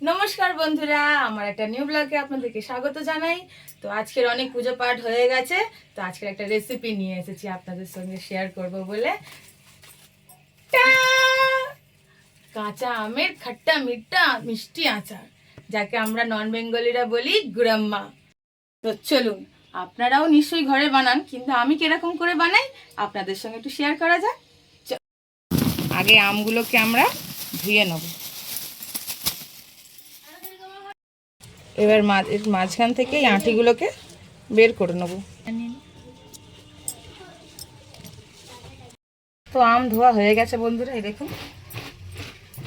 নমস্কার বন্ধুরা, আমার একটা নিউ ব্লগে আপনাদেরকে স্বাগত জানাই। তো আজকের অনেক পুজো পাঠ হয়ে গেছে, তো আজকের একটা রেসিপি নিয়ে এসেছি আপনাদের সঙ্গে শেয়ার করব বলে। কাঁচা আমের খাট্টা মিঠা মিষ্টি আচার, যাকে আমরা নন বেঙ্গলিরা বলি গুড়াম্মা। তো চলুন, আপনারাও নিশ্চয়ই ঘরে বানান, কিন্তু আমি কিরকম করে বানাই আপনাদের সঙ্গে একটু শেয়ার করা যাক। আগে আমগুলোকে আমরা ধুয়ে নেব। এবার মাঝখান থেকে এই আঁটিগুলোকে বের করে নেব। তো আম ধোয়া হয়ে গেছে বন্ধুরা, এই দেখুন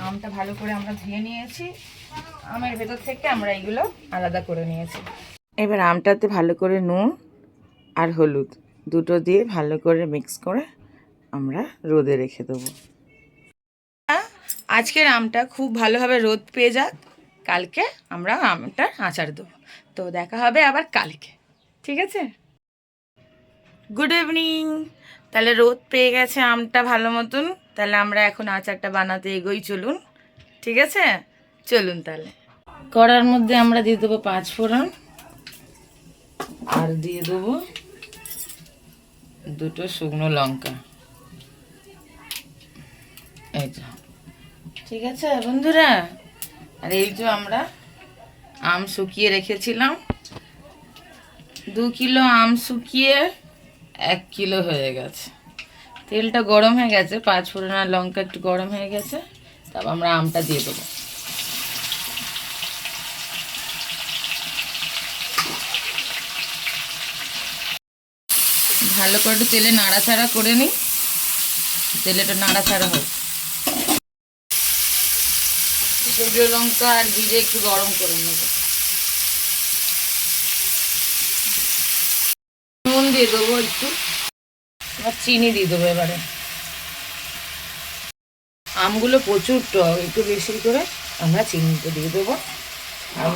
আমটা ভালো করে আমরা ধুয়ে নিয়েছি। আমের ভেতর থেকে আমরা এইগুলো আলাদা করে নিয়েছি। এবার আমটাতে ভালো করে নুন আর হলুদ দুটো দিয়ে ভালো করে মিক্স করে আমরা রোদে রেখে দেবো। আজকের আমটা খুব ভালোভাবে রোদ পেয়ে যাক, কালকে আমরা আমটা আচার দেবো। তো দেখা হবে আবার কালকে, ঠিক আছে? Good evening. তাহলে রোদ পেয়ে গেছে আমটা ভালো মতন, তাহলে আমরা এখন আচারটা বানাতে এগোই, চলুন। ঠিক আছে, চলুন। তাহলে কড়ার মধ্যে আমরা দিয়ে দেবো 5 ফোড়ন, আর দিয়ে দেবো 2টো শুকনো লঙ্কা। এই তো, ঠিক আছে বন্ধুরা। আর এই যে আমরা আম শুকিয়ে রেখেছিলাম, 2 কিলো আম শুকিয়ে 1 কিলো হয়ে গেছে। তেলটা গরম হয়ে গেছে, 5 ফোড়ন আর লঙ্কা একটু গরম হয়ে গেছে। তারপর আমরা আমটা দিয়ে দেবো। ভালো করে একটু তেলে নাড়াচাড়া করে নিই, তেলে একটু নাড়াচাড়া হোক। শুকনো লঙ্কা আর জিরে একটু গরম করে নেব। নুন দিয়ে দেবো একটু, আর চিনি দিয়ে দেবো। এবারে আমগুলো প্রচুর টক, একটু বেশি করে আমরা চিনিটা দিয়ে দেবো। আর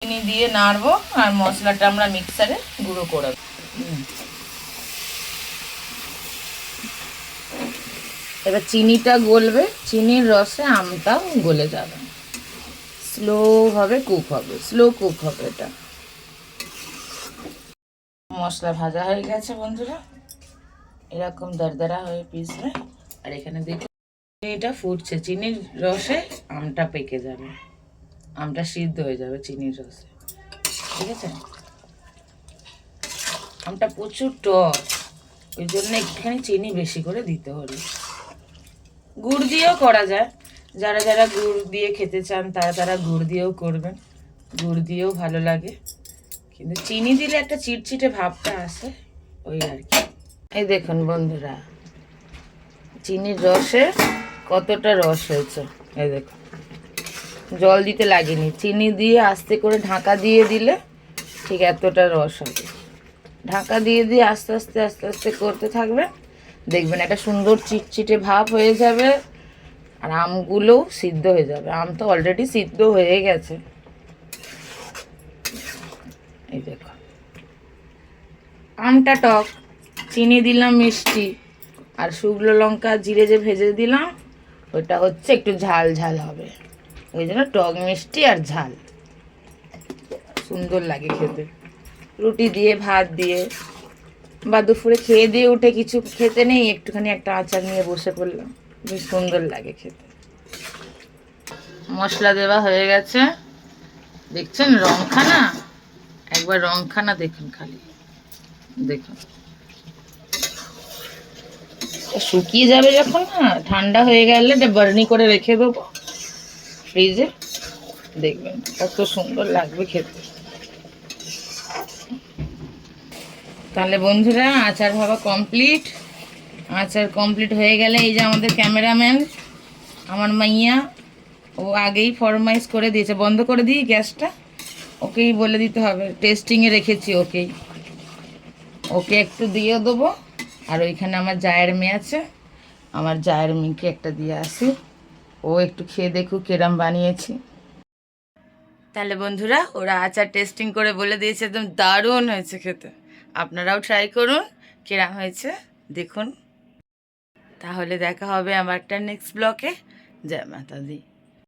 চিনি দিয়ে নাড়বো, আর মশলাটা আমরা মিক্সারে গুঁড়ো করে দেবো। এবার চিনিটা গলবে, চিনির রসে আমটাও গলে যাবে। স্লো হবে কুক হবে, স্লো কুক হবে এটা। মশলা ভাজা হয়ে গেছে বন্ধুরা, এরকম দরদরা হয়ে পিসবে। আর এখানে দেখুন এটা ফুটছে, চিনির রসে আমটা পেকে যাবে, আমটা সিদ্ধ হয়ে যাবে চিনির রসে, ঠিক আছে? আমটা প্রচুর টক, ওই জন্য একটুখানি চিনি বেশি করে দিতে হলো। গুড় দিয়েও করা যায়, যারা যারা গুড় দিয়ে খেতে চান তারা গুড় দিয়েও করবেন, গুড় দিয়েও ভালো লাগে। কিন্তু চিনি দিলে একটা চিটচিটে ভাবটা আসে, ওই আর কি। এই দেখুন বন্ধুরা, চিনির রসে কতটা রস হয়েছে, এই দেখুন। জল দিতে লাগেনি, চিনি দিয়ে আস্তে করে ঢাকা দিয়ে দিলে ঠিক এতটা রস হবে। ঢাকা দিয়ে দিয়ে আস্তে আস্তে আস্তে আস্তে করতে থাকবেন, দেখবেন একটা সুন্দর চিটচিটে ভাব হয়ে যাবে, আর আমগুলোও সিদ্ধ হয়ে যাবে। আম তো অলরেডি সিদ্ধ হয়ে গেছে, এই দেখো। আমটা টক, চিনি দিলাম মিষ্টি, আর শুকনো লঙ্কা জিরে যে ভেজে দিলাম ওটা হচ্ছে একটু ঝাল ঝাল হবে, ওই জন্য টক মিষ্টি আর ঝাল সুন্দর লাগে খেতে। রুটি দিয়ে, ভাত দিয়ে, বা দুপুরে খেয়ে দিয়ে উঠে কিছু খেতে নেই, একটুখানি একটা আচার নিয়ে বসে পড়লাম, বেশ সুন্দর লাগে খেতে। মশলা দেওয়া হয়ে গেছে, দেখছেন রংখানা, একবার রংখানা দেখুন, খালি দেখুন। শুকিয়ে যাবে যখন, না ঠান্ডা হয়ে গেলে এটা বার্নি করে রেখে দেবো ফ্রিজে, দেখবেন কত সুন্দর লাগবে খেতে। তাহলে বন্ধুরা আচার ভাবা কমপ্লিট। আচার কমপ্লিট হয়ে গেলে এই যে আমাদের ক্যামেরাম্যান, আমার মাইয়া, ও আগেই ফরমাইশ করে দিয়েছে, বন্ধ করে দিই গ্যাসটা, ওকেই বলে দিতে হবে, টেস্টিংয়ে রেখেছি ওকেই, ওকে একটু দিয়ে দেবো। আর ওইখানে আমার জায়ের মেয়ে আছে, আমার জায়ের মেয়েকে একটা দিয়ে আসি, ও একটু খেয়ে দেখুক কিরম বানিয়েছি। তাহলে বন্ধুরা ওরা আচার টেস্টিং করে বলে দিয়েছে একদম দারুণ হয়েছে খেতে। আপনারাও ট্রাই করুন, কিরম হয়েছে দেখুন। তাহলে দেখা হবে আমার একটা নেক্সট ব্লকে। জয় মাতা দি।